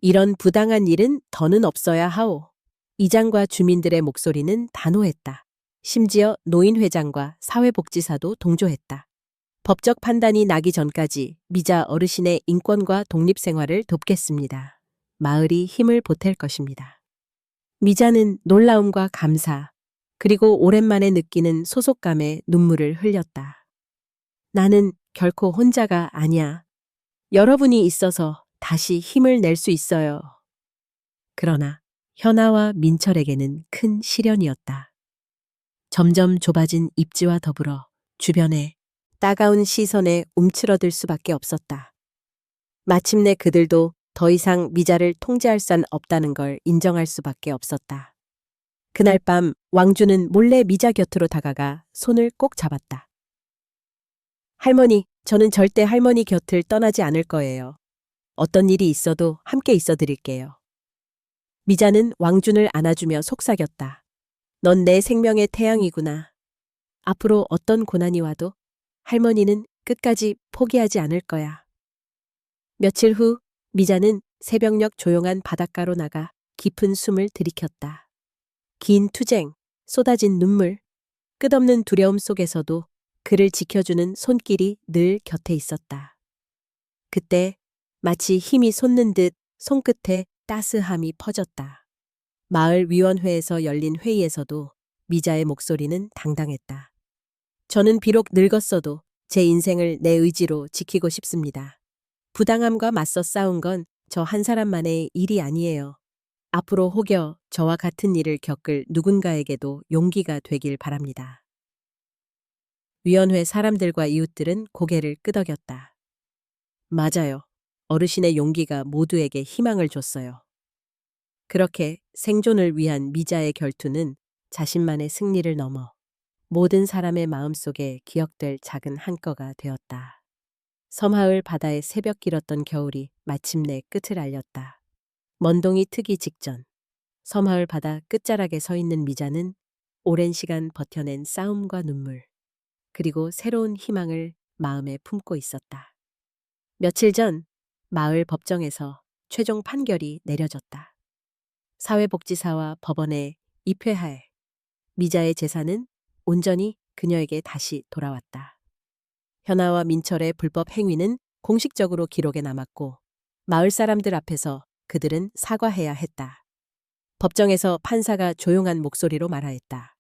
이런 부당한 일은 더는 없어야 하오. 이장과 주민들의 목소리는 단호했다. 심지어 노인회장과 사회복지사도 동조했다. 법적 판단이 나기 전까지 미자 어르신의 인권과 독립생활을 돕겠습니다. 마을이 힘을 보탤 것입니다. 미자는 놀라움과 감사, 그리고 오랜만에 느끼는 소속감에 눈물을 흘렸다. 나는 결코 혼자가 아니야. 여러분이 있어서 다시 힘을 낼 수 있어요. 그러나 현아와 민철에게는 큰 시련이었다. 점점 좁아진 입지와 더불어 주변에 따가운 시선에 움츠러들 수밖에 없었다. 마침내 그들도 더 이상 미자를 통제할 수 없다는 걸 인정할 수밖에 없었다. 그날 밤 왕주는 몰래 미자 곁으로 다가가 손을 꼭 잡았다. 할머니, 저는 절대 할머니 곁을 떠나지 않을 거예요. 어떤 일이 있어도 함께 있어 드릴게요. 미자는 왕준을 안아주며 속삭였다. 넌 내 생명의 태양이구나. 앞으로 어떤 고난이 와도 할머니는 끝까지 포기하지 않을 거야. 며칠 후 미자는 새벽녘 조용한 바닷가로 나가 깊은 숨을 들이켰다. 긴 투쟁, 쏟아진 눈물, 끝없는 두려움 속에서도 그를 지켜주는 손길이 늘 곁에 있었다. 그때 마치 힘이 솟는 듯 손끝에 따스함이 퍼졌다. 마을 위원회에서 열린 회의에서도 미자의 목소리는 당당했다. 저는 비록 늙었어도 제 인생을 내 의지로 지키고 싶습니다. 부당함과 맞서 싸운 건 저 한 사람만의 일이 아니에요. 앞으로 혹여 저와 같은 일을 겪을 누군가에게도 용기가 되길 바랍니다. 위원회 사람들과 이웃들은 고개를 끄덕였다. 맞아요. 어르신의 용기가 모두에게 희망을 줬어요. 그렇게 생존을 위한 미자의 결투는 자신만의 승리를 넘어 모든 사람의 마음속에 기억될 작은 한꺼가 되었다. 섬하을 바다에 새벽 길었던 겨울이 마침내 끝을 알렸다. 먼동이 트기 직전 섬하을 바다 끝자락에 서 있는 미자는 오랜 시간 버텨낸 싸움과 눈물, 그리고 새로운 희망을 마음에 품고 있었다. 며칠 전 마을 법정에서 최종 판결이 내려졌다. 사회복지사와 법원의 입회하에 미자의 재산은 온전히 그녀에게 다시 돌아왔다. 현아와 민철의 불법 행위는 공식적으로 기록에 남았고 마을 사람들 앞에서 그들은 사과해야 했다. 법정에서 판사가 조용한 목소리로 말하였다.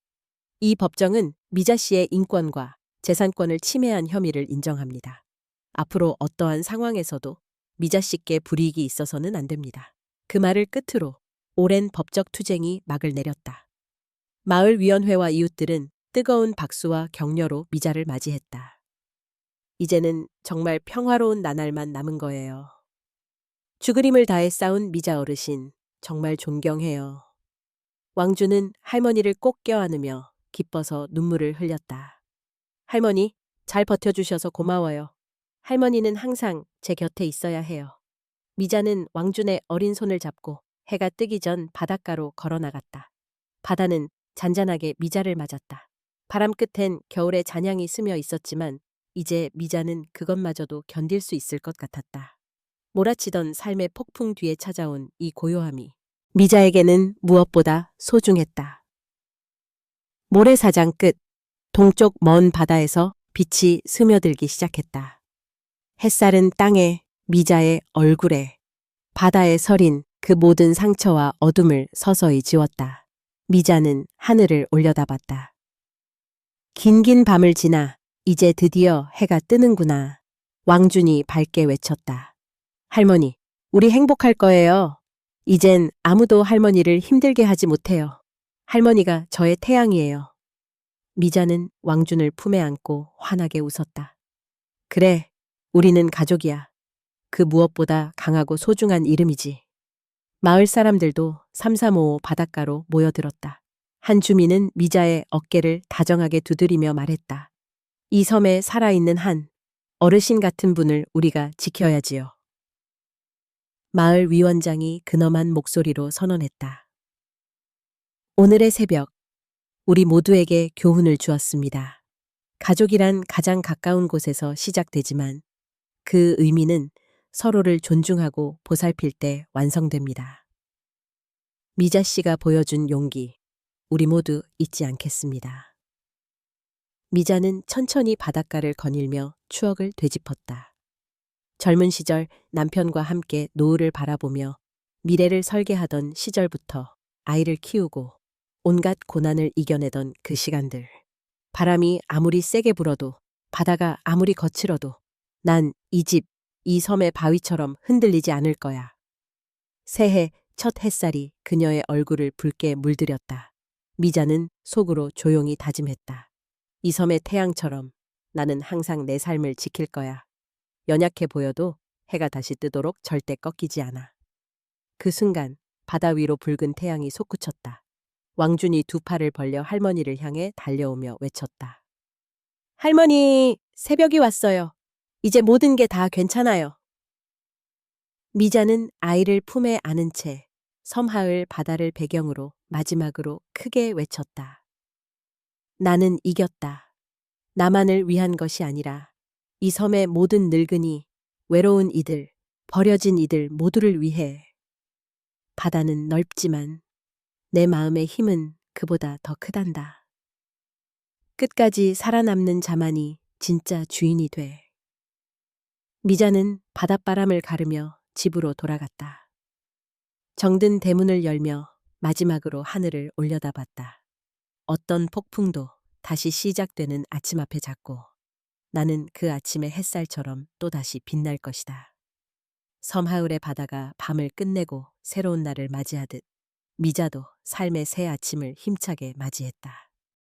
이 법정은 미자 씨의 인권과 재산권을 침해한 혐의를 인정합니다. 앞으로 어떠한 상황에서도 미자 씨께 불이익이 있어서는 안 됩니다. 그 말을 끝으로 오랜 법적 투쟁이 막을 내렸다. 마을 위원회와 이웃들은 뜨거운 박수와 격려로 미자를 맞이했다. 이제는 정말 평화로운 나날만 남은 거예요. 죽을 힘을 다해 싸운 미자 어르신, 정말 존경해요. 왕주는 할머니를 꼭 껴안으며 기뻐서 눈물을 흘렸다. 할머니, 잘 버텨주셔서 고마워요. 할머니는 항상 제 곁에 있어야 해요. 미자는 왕준의 어린 손을 잡고 해가 뜨기 전 바닷가로 걸어 나갔다. 바다는 잔잔하게 미자를 맞았다. 바람 끝엔 겨울의 잔향이 스며 있었지만 이제 미자는 그것마저도 견딜 수 있을 것 같았다. 몰아치던 삶의 폭풍 뒤에 찾아온 이 고요함이 미자에게는 무엇보다 소중했다. 모래사장 끝, 동쪽 먼 바다에서 빛이 스며들기 시작했다. 햇살은 땅에, 미자의 얼굴에, 바다에 서린 그 모든 상처와 어둠을 서서히 지웠다. 미자는 하늘을 올려다봤다. 긴긴 밤을 지나 이제 드디어 해가 뜨는구나. 왕준이 밝게 외쳤다. 할머니, 우리 행복할 거예요. 이젠 아무도 할머니를 힘들게 하지 못해요. 할머니가 저의 태양이에요. 미자는 왕준을 품에 안고 환하게 웃었다. 그래, 우리는 가족이야. 그 무엇보다 강하고 소중한 이름이지. 마을 사람들도 삼삼오오 바닷가로 모여들었다. 한 주민은 미자의 어깨를 다정하게 두드리며 말했다. 이 섬에 살아있는 한 어르신 같은 분을 우리가 지켜야지요. 마을 위원장이 근엄한 목소리로 선언했다. 오늘의 새벽, 우리 모두에게 교훈을 주었습니다. 가족이란 가장 가까운 곳에서 시작되지만 그 의미는 서로를 존중하고 보살필 때 완성됩니다. 미자 씨가 보여준 용기, 우리 모두 잊지 않겠습니다. 미자는 천천히 바닷가를 거닐며 추억을 되짚었다. 젊은 시절 남편과 함께 노을을 바라보며 미래를 설계하던 시절부터 아이를 키우고 온갖 고난을 이겨내던 그 시간들. 바람이 아무리 세게 불어도 바다가 아무리 거칠어도 난 이 집, 이 섬의 바위처럼 흔들리지 않을 거야. 새해 첫 햇살이 그녀의 얼굴을 붉게 물들였다. 미자는 속으로 조용히 다짐했다. 이 섬의 태양처럼 나는 항상 내 삶을 지킬 거야. 연약해 보여도 해가 다시 뜨도록 절대 꺾이지 않아. 그 순간 바다 위로 붉은 태양이 솟구쳤다. 왕준이 두 팔을 벌려 할머니를 향해 달려오며 외쳤다. 할머니, 새벽이 왔어요. 이제 모든 게 다 괜찮아요. 미자는 아이를 품에 안은 채 섬하을 바다를 배경으로 마지막으로 크게 외쳤다. 나는 이겼다. 나만을 위한 것이 아니라 이 섬의 모든 늙은이, 외로운 이들, 버려진 이들 모두를 위해. 바다는 넓지만 내 마음의 힘은 그보다 더 크단다. 끝까지 살아남는 자만이 진짜 주인이 돼. 미자는 바닷바람을 가르며 집으로 돌아갔다. 정든 대문을 열며 마지막으로 하늘을 올려다봤다. 어떤 폭풍도 다시 시작되는 아침 앞에 잤고 나는 그 아침의 햇살처럼 또다시 빛날 것이다. 섬하울의 바다가 밤을 끝내고 새로운 날을 맞이하듯 미자도 삶의 새 아침을 힘차게 맞이했다.